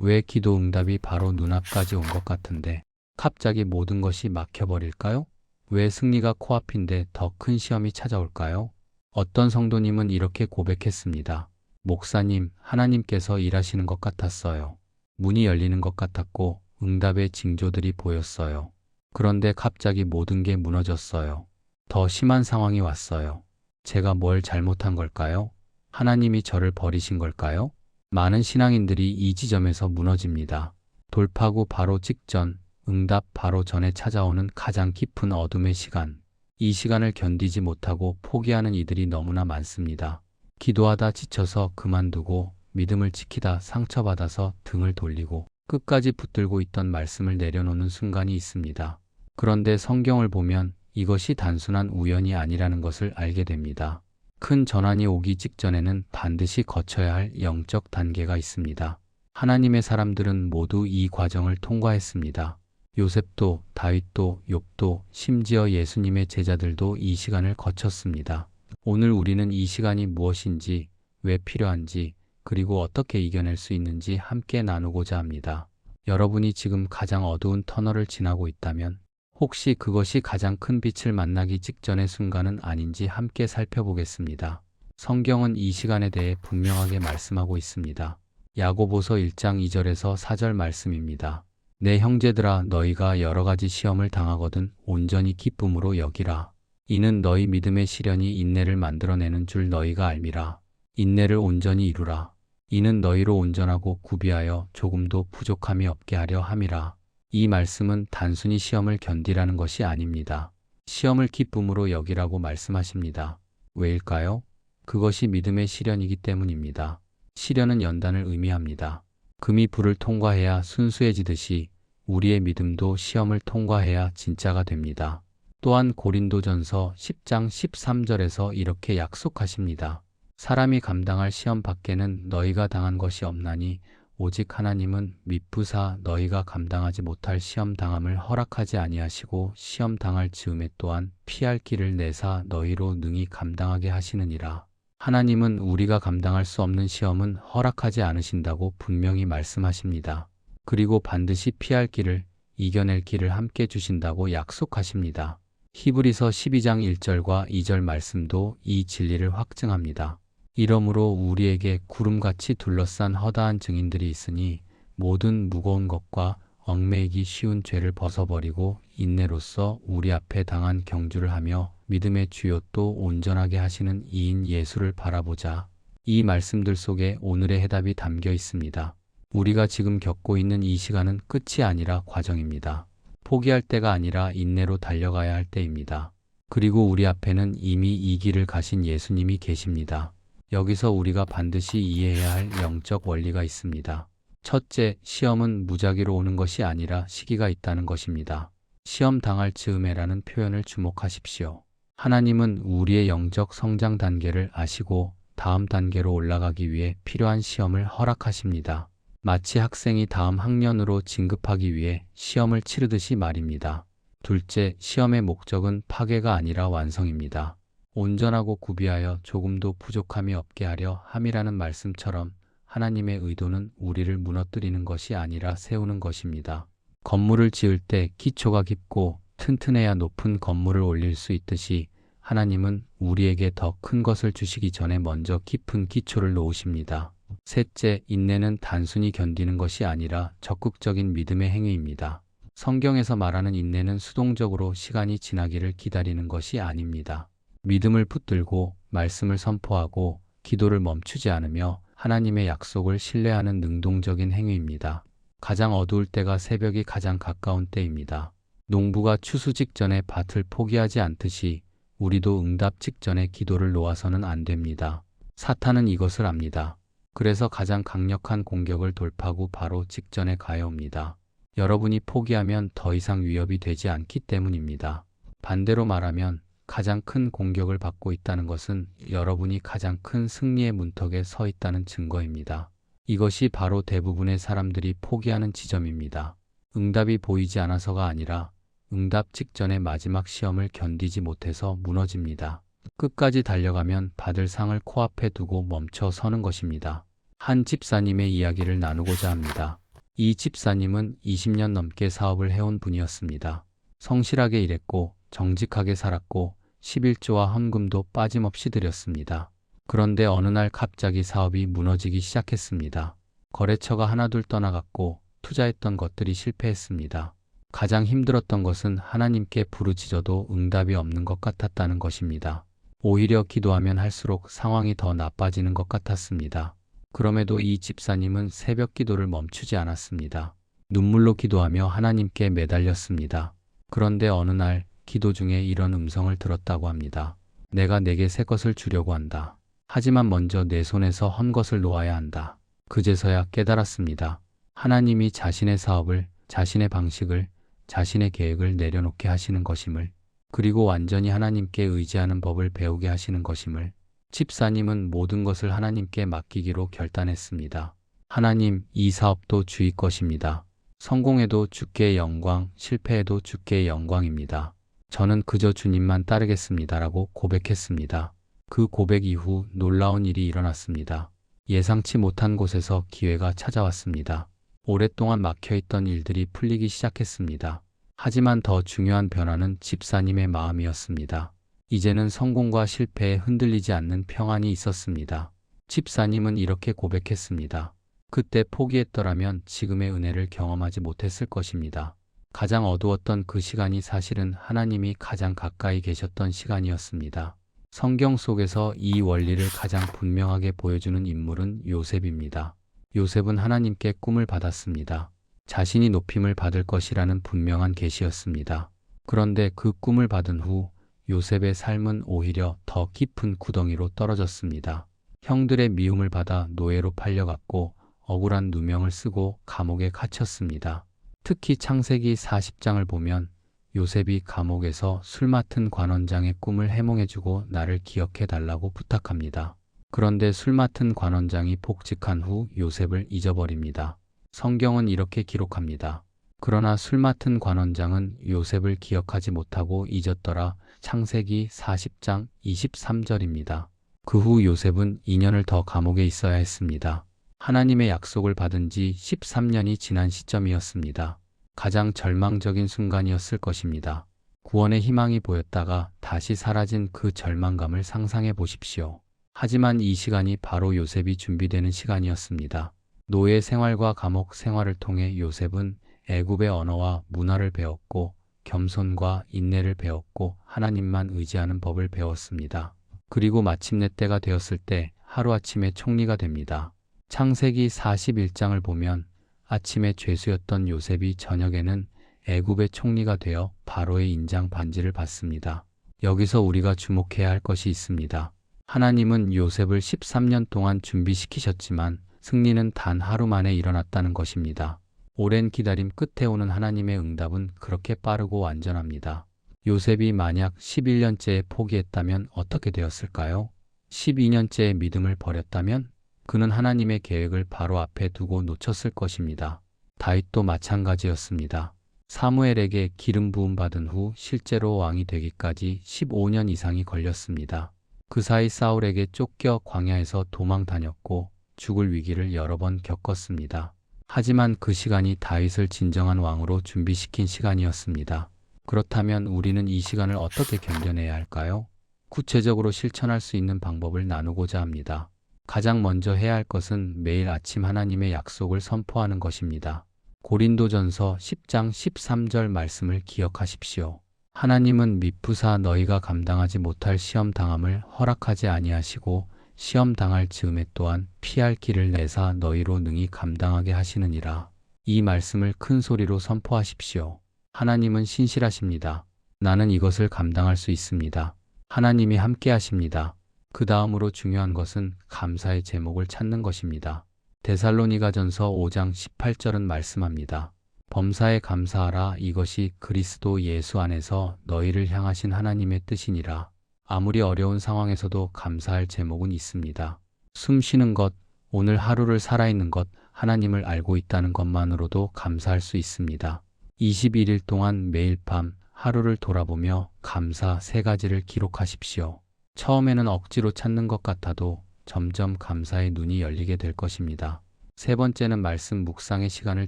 왜 기도 응답이 바로 눈앞까지 온 것 같은데 갑자기 모든 것이 막혀버릴까요? 왜 승리가 코앞인데 더 큰 시험이 찾아올까요? 어떤 성도님은 이렇게 고백했습니다. 목사님, 하나님께서 일하시는 것 같았어요. 문이 열리는 것 같았고 응답의 징조들이 보였어요. 그런데 갑자기 모든 게 무너졌어요. 더 심한 상황이 왔어요. 제가 뭘 잘못한 걸까요? 하나님이 저를 버리신 걸까요? 많은 신앙인들이 이 지점에서 무너집니다. 돌파구 바로 직전, 응답 바로 전에 찾아오는 가장 깊은 어둠의 시간. 이 시간을 견디지 못하고 포기하는 이들이 너무나 많습니다. 기도하다 지쳐서 그만두고 믿음을 지키다 상처받아서 등을 돌리고 끝까지 붙들고 있던 말씀을 내려놓는 순간이 있습니다. 그런데 성경을 보면 이것이 단순한 우연이 아니라는 것을 알게 됩니다. 큰 전환이 오기 직전에는 반드시 거쳐야 할 영적 단계가 있습니다. 하나님의 사람들은 모두 이 과정을 통과했습니다. 요셉도, 다윗도, 욥도, 심지어 예수님의 제자들도 이 시간을 거쳤습니다. 오늘 우리는 이 시간이 무엇인지, 왜 필요한지, 그리고 어떻게 이겨낼 수 있는지 함께 나누고자 합니다. 여러분이 지금 가장 어두운 터널을 지나고 있다면 혹시 그것이 가장 큰 빛을 만나기 직전의 순간은 아닌지 함께 살펴보겠습니다. 성경은 이 시간에 대해 분명하게 말씀하고 있습니다. 야고보서 1장 2절에서 4절 말씀입니다. 내 형제들아 너희가 여러 가지 시험을 당하거든 온전히 기쁨으로 여기라. 이는 너희 믿음의 시련이 인내를 만들어내는 줄 너희가 알미라. 인내를 온전히 이루라. 이는 너희로 온전하고 구비하여 조금도 부족함이 없게 하려 함이라. 이 말씀은 단순히 시험을 견디라는 것이 아닙니다. 시험을 기쁨으로 여기라고 말씀하십니다. 왜일까요? 그것이 믿음의 시련이기 때문입니다. 시련은 연단을 의미합니다. 금이 불을 통과해야 순수해지듯이 우리의 믿음도 시험을 통과해야 진짜가 됩니다. 또한 고린도전서 10장 13절에서 이렇게 약속하십니다. 사람이 감당할 시험 밖에는 너희가 당한 것이 없나니 오직 하나님은 미쁘사 너희가 감당하지 못할 시험 당함을 허락하지 아니하시고 시험 당할 즈음에 또한 피할 길을 내사 너희로 능히 감당하게 하시느니라. 하나님은 우리가 감당할 수 없는 시험은 허락하지 않으신다고 분명히 말씀하십니다. 그리고 반드시 피할 길을, 이겨낼 길을 함께 주신다고 약속하십니다. 히브리서 12장 1절과 2절 말씀도 이 진리를 확증합니다. 이러므로 우리에게 구름같이 둘러싼 허다한 증인들이 있으니 모든 무거운 것과 얽매이기 쉬운 죄를 벗어버리고 인내로써 우리 앞에 당한 경주를 하며 믿음의 주요 또 온전하게 하시는 이인 예수를 바라보자. 이 말씀들 속에 오늘의 해답이 담겨 있습니다. 우리가 지금 겪고 있는 이 시간은 끝이 아니라 과정입니다. 포기할 때가 아니라 인내로 달려가야 할 때입니다. 그리고 우리 앞에는 이미 이 길을 가신 예수님이 계십니다. 여기서 우리가 반드시 이해해야 할 영적 원리가 있습니다. 첫째, 시험은 무작위로 오는 것이 아니라 시기가 있다는 것입니다. 시험 당할 즈음에라는 표현을 주목하십시오. 하나님은 우리의 영적 성장 단계를 아시고 다음 단계로 올라가기 위해 필요한 시험을 허락하십니다. 마치 학생이 다음 학년으로 진급하기 위해 시험을 치르듯이 말입니다. 둘째, 시험의 목적은 파괴가 아니라 완성입니다. 온전하고 구비하여 조금도 부족함이 없게 하려 함이라는 말씀처럼 하나님의 의도는 우리를 무너뜨리는 것이 아니라 세우는 것입니다. 건물을 지을 때 기초가 깊고 튼튼해야 높은 건물을 올릴 수 있듯이 하나님은 우리에게 더 큰 것을 주시기 전에 먼저 깊은 기초를 놓으십니다. 셋째, 인내는 단순히 견디는 것이 아니라 적극적인 믿음의 행위입니다. 성경에서 말하는 인내는 수동적으로 시간이 지나기를 기다리는 것이 아닙니다. 믿음을 붙들고 말씀을 선포하고 기도를 멈추지 않으며 하나님의 약속을 신뢰하는 능동적인 행위입니다. 가장 어두울 때가 새벽이 가장 가까운 때입니다. 농부가 추수 직전에 밭을 포기하지 않듯이 우리도 응답 직전에 기도를 놓아서는 안 됩니다. 사탄은 이것을 압니다. 그래서 가장 강력한 공격을 돌파구 바로 직전에 가해옵니다. 여러분이 포기하면 더 이상 위협이 되지 않기 때문입니다. 반대로 말하면 가장 큰 공격을 받고 있다는 것은 여러분이 가장 큰 승리의 문턱에 서 있다는 증거입니다. 이것이 바로 대부분의 사람들이 포기하는 지점입니다. 응답이 보이지 않아서가 아니라 응답 직전의 마지막 시험을 견디지 못해서 무너집니다. 끝까지 달려가면 받을 상을 코앞에 두고 멈춰 서는 것입니다. 한 집사님의 이야기를 나누고자 합니다. 이 집사님은 20년 넘게 사업을 해온 분이었습니다. 성실하게 일했고 정직하게 살았고 11조와 헌금도 빠짐없이 드렸습니다. 그런데 어느 날 갑자기 사업이 무너지기 시작했습니다. 거래처가 하나둘 떠나갔고 투자했던 것들이 실패했습니다. 가장 힘들었던 것은 하나님께 부르짖어도 응답이 없는 것 같았다는 것입니다. 오히려 기도하면 할수록 상황이 더 나빠지는 것 같았습니다. 그럼에도 이 집사님은 새벽 기도를 멈추지 않았습니다. 눈물로 기도하며 하나님께 매달렸습니다. 그런데 어느 날 기도 중에 이런 음성을 들었다고 합니다. 내가 내게 새 것을 주려고 한다. 하지만 먼저 내 손에서 헌 것을 놓아야 한다. 그제서야 깨달았습니다. 하나님이 자신의 사업을, 자신의 방식을, 자신의 계획을 내려놓게 하시는 것임을, 그리고 완전히 하나님께 의지하는 법을 배우게 하시는 것임을. 집사님은 모든 것을 하나님께 맡기기로 결단했습니다. 하나님, 이 사업도 주의 것입니다. 성공해도 주께 영광, 실패해도 주께 영광입니다. 저는 그저 주님만 따르겠습니다라고 고백했습니다. 그 고백 이후 놀라운 일이 일어났습니다. 예상치 못한 곳에서 기회가 찾아왔습니다. 오랫동안 막혀있던 일들이 풀리기 시작했습니다. 하지만 더 중요한 변화는 집사님의 마음이었습니다. 이제는 성공과 실패에 흔들리지 않는 평안이 있었습니다. 집사님은 이렇게 고백했습니다. 그때 포기했더라면 지금의 은혜를 경험하지 못했을 것입니다. 가장 어두웠던 그 시간이 사실은 하나님이 가장 가까이 계셨던 시간이었습니다. 성경 속에서 이 원리를 가장 분명하게 보여주는 인물은 요셉입니다. 요셉은 하나님께 꿈을 받았습니다. 자신이 높임을 받을 것이라는 분명한 계시였습니다. 그런데 그 꿈을 받은 후 요셉의 삶은 오히려 더 깊은 구덩이로 떨어졌습니다. 형들의 미움을 받아 노예로 팔려갔고 억울한 누명을 쓰고 감옥에 갇혔습니다. 특히 창세기 40장을 보면 요셉이 감옥에서 술 맡은 관원장의 꿈을 해몽해주고 나를 기억해달라고 부탁합니다. 그런데 술 맡은 관원장이 복직한 후 요셉을 잊어버립니다. 성경은 이렇게 기록합니다. 그러나 술 맡은 관원장은 요셉을 기억하지 못하고 잊었더라. 창세기 40장 23절입니다. 그 후 요셉은 2년을 더 감옥에 있어야 했습니다. 하나님의 약속을 받은 지 13년이 지난 시점이었습니다. 가장 절망적인 순간이었을 것입니다. 구원의 희망이 보였다가 다시 사라진 그 절망감을 상상해 보십시오. 하지만 이 시간이 바로 요셉이 준비되는 시간이었습니다. 노예 생활과 감옥 생활을 통해 요셉은 애굽의 언어와 문화를 배웠고 겸손과 인내를 배웠고 하나님만 의지하는 법을 배웠습니다. 그리고 마침내 때가 되었을 때 하루아침에 총리가 됩니다. 창세기 41장을 보면 아침에 죄수였던 요셉이 저녁에는 애굽의 총리가 되어 바로의 인장 반지를 받습니다. 여기서 우리가 주목해야 할 것이 있습니다. 하나님은 요셉을 13년 동안 준비시키셨지만 승리는 단 하루 만에 일어났다는 것입니다. 오랜 기다림 끝에 오는 하나님의 응답은 그렇게 빠르고 완전합니다. 요셉이 만약 11년째에 포기했다면 어떻게 되었을까요? 12년째의 믿음을 버렸다면? 그는 하나님의 계획을 바로 앞에 두고 놓쳤을 것입니다. 다윗도 마찬가지였습니다. 사무엘에게 기름 부음 받은 후 실제로 왕이 되기까지 15년 이상이 걸렸습니다. 그 사이 사울에게 쫓겨 광야에서 도망 다녔고 죽을 위기를 여러 번 겪었습니다. 하지만 그 시간이 다윗을 진정한 왕으로 준비시킨 시간이었습니다. 그렇다면 우리는 이 시간을 어떻게 견뎌내야 할까요? 구체적으로 실천할 수 있는 방법을 나누고자 합니다. 가장 먼저 해야 할 것은 매일 아침 하나님의 약속을 선포하는 것입니다. 고린도전서 10장 13절 말씀을 기억하십시오. 하나님은 미쁘사 너희가 감당하지 못할 시험 당함을 허락하지 아니하시고 시험 당할 즈음에 또한 피할 길을 내사 너희로 능히 감당하게 하시느니라. 이 말씀을 큰 소리로 선포하십시오. 하나님은 신실하십니다. 나는 이것을 감당할 수 있습니다. 하나님이 함께 하십니다. 그 다음으로 중요한 것은 감사의 제목을 찾는 것입니다. 데살로니가전서 5장 18절은 말씀합니다. 범사에 감사하라. 이것이 그리스도 예수 안에서 너희를 향하신 하나님의 뜻이니라. 아무리 어려운 상황에서도 감사할 제목은 있습니다. 숨 쉬는 것, 오늘 하루를 살아있는 것, 하나님을 알고 있다는 것만으로도 감사할 수 있습니다. 21일 동안 매일 밤 하루를 돌아보며 감사 3가지를 기록하십시오. 처음에는 억지로 찾는 것 같아도 점점 감사의 눈이 열리게 될 것입니다. 세 번째는 말씀 묵상의 시간을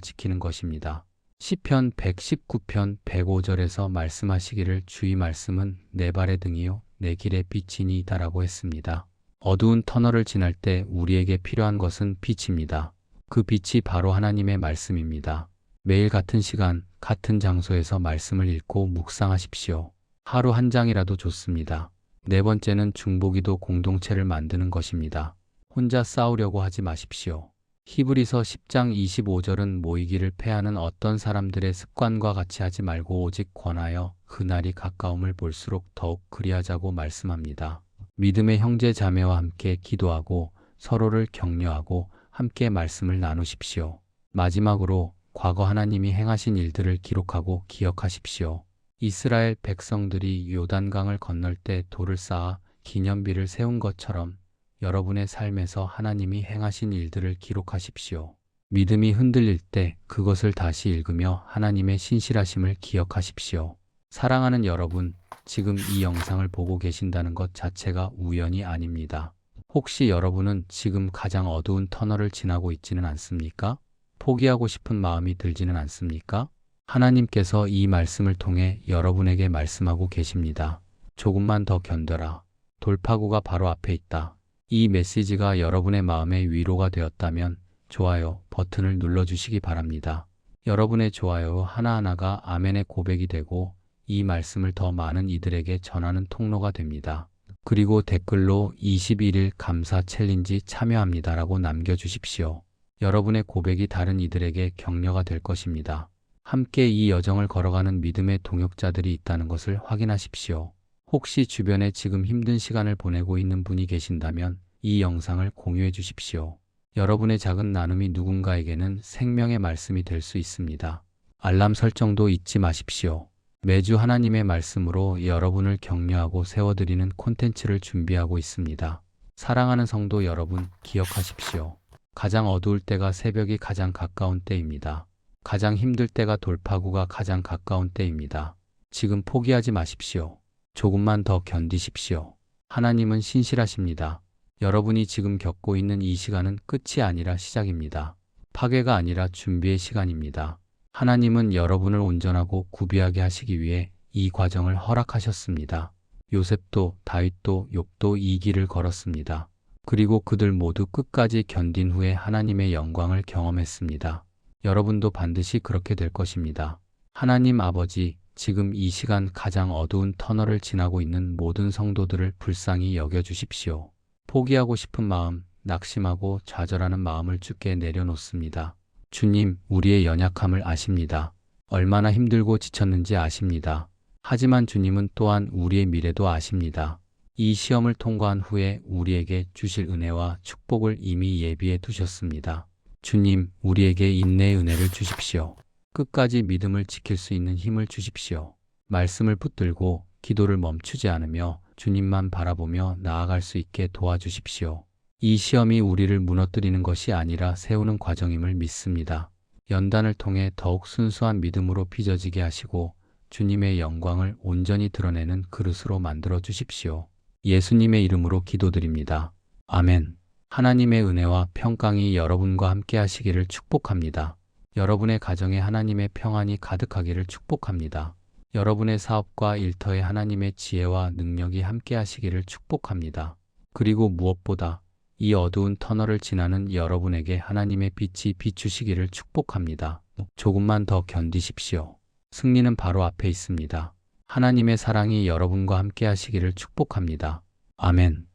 지키는 것입니다. 시편 119편 105절에서 말씀하시기를 주의 말씀은 내 발의 등이요 내 길의 빛이니이다라고 했습니다. 어두운 터널을 지날 때 우리에게 필요한 것은 빛입니다. 그 빛이 바로 하나님의 말씀입니다. 매일 같은 시간, 같은 장소에서 말씀을 읽고 묵상하십시오. 하루 한 장이라도 좋습니다. 네 번째는 중보기도 공동체를 만드는 것입니다. 혼자 싸우려고 하지 마십시오. 히브리서 10장 25절은 모이기를 패하는 어떤 사람들의 습관과 같이 하지 말고 오직 권하여 그날이 가까움을 볼수록 더욱 그리하자고 말씀합니다. 믿음의 형제 자매와 함께 기도하고 서로를 격려하고 함께 말씀을 나누십시오. 마지막으로 과거 하나님이 행하신 일들을 기록하고 기억하십시오. 이스라엘 백성들이 요단강을 건널 때 돌을 쌓아 기념비를 세운 것처럼 여러분의 삶에서 하나님이 행하신 일들을 기록하십시오. 믿음이 흔들릴 때 그것을 다시 읽으며 하나님의 신실하심을 기억하십시오. 사랑하는 여러분, 지금 이 영상을 보고 계신다는 것 자체가 우연이 아닙니다. 혹시 여러분은 지금 가장 어두운 터널을 지나고 있지는 않습니까? 포기하고 싶은 마음이 들지는 않습니까? 하나님께서 이 말씀을 통해 여러분에게 말씀하고 계십니다. 조금만 더 견뎌라. 돌파구가 바로 앞에 있다. 이 메시지가 여러분의 마음에 위로가 되었다면 좋아요 버튼을 눌러주시기 바랍니다. 여러분의 좋아요 하나하나가 아멘의 고백이 되고 이 말씀을 더 많은 이들에게 전하는 통로가 됩니다. 그리고 댓글로 21일 감사 챌린지 참여합니다라고 남겨주십시오. 여러분의 고백이 다른 이들에게 격려가 될 것입니다. 함께 이 여정을 걸어가는 믿음의 동역자들이 있다는 것을 확인하십시오. 혹시 주변에 지금 힘든 시간을 보내고 있는 분이 계신다면 이 영상을 공유해 주십시오. 여러분의 작은 나눔이 누군가에게는 생명의 말씀이 될 수 있습니다. 알람 설정도 잊지 마십시오. 매주 하나님의 말씀으로 여러분을 격려하고 세워드리는 콘텐츠를 준비하고 있습니다. 사랑하는 성도 여러분, 기억하십시오. 가장 어두울 때가 새벽이 가장 가까운 때입니다. 가장 힘들 때가 돌파구가 가장 가까운 때입니다. 지금 포기하지 마십시오. 조금만 더 견디십시오. 하나님은 신실하십니다. 여러분이 지금 겪고 있는 이 시간은 끝이 아니라 시작입니다. 파괴가 아니라 준비의 시간입니다. 하나님은 여러분을 온전하고 구비하게 하시기 위해 이 과정을 허락하셨습니다. 요셉도 다윗도 욥도 이 길을 걸었습니다. 그리고 그들 모두 끝까지 견딘 후에 하나님의 영광을 경험했습니다. 여러분도 반드시 그렇게 될 것입니다. 하나님 아버지, 지금 이 시간 가장 어두운 터널을 지나고 있는 모든 성도들을 불쌍히 여겨주십시오. 포기하고 싶은 마음, 낙심하고 좌절하는 마음을 주께 내려놓습니다. 주님, 우리의 연약함을 아십니다. 얼마나 힘들고 지쳤는지 아십니다. 하지만 주님은 또한 우리의 미래도 아십니다. 이 시험을 통과한 후에 우리에게 주실 은혜와 축복을 이미 예비해 두셨습니다. 주님, 우리에게 인내의 은혜를 주십시오. 끝까지 믿음을 지킬 수 있는 힘을 주십시오. 말씀을 붙들고 기도를 멈추지 않으며 주님만 바라보며 나아갈 수 있게 도와주십시오. 이 시험이 우리를 무너뜨리는 것이 아니라 세우는 과정임을 믿습니다. 연단을 통해 더욱 순수한 믿음으로 빚어지게 하시고 주님의 영광을 온전히 드러내는 그릇으로 만들어 주십시오. 예수님의 이름으로 기도드립니다. 아멘. 하나님의 은혜와 평강이 여러분과 함께 하시기를 축복합니다. 여러분의 가정에 하나님의 평안이 가득하기를 축복합니다. 여러분의 사업과 일터에 하나님의 지혜와 능력이 함께 하시기를 축복합니다. 그리고 무엇보다 이 어두운 터널을 지나는 여러분에게 하나님의 빛이 비추시기를 축복합니다. 조금만 더 견디십시오. 승리는 바로 앞에 있습니다. 하나님의 사랑이 여러분과 함께 하시기를 축복합니다. 아멘.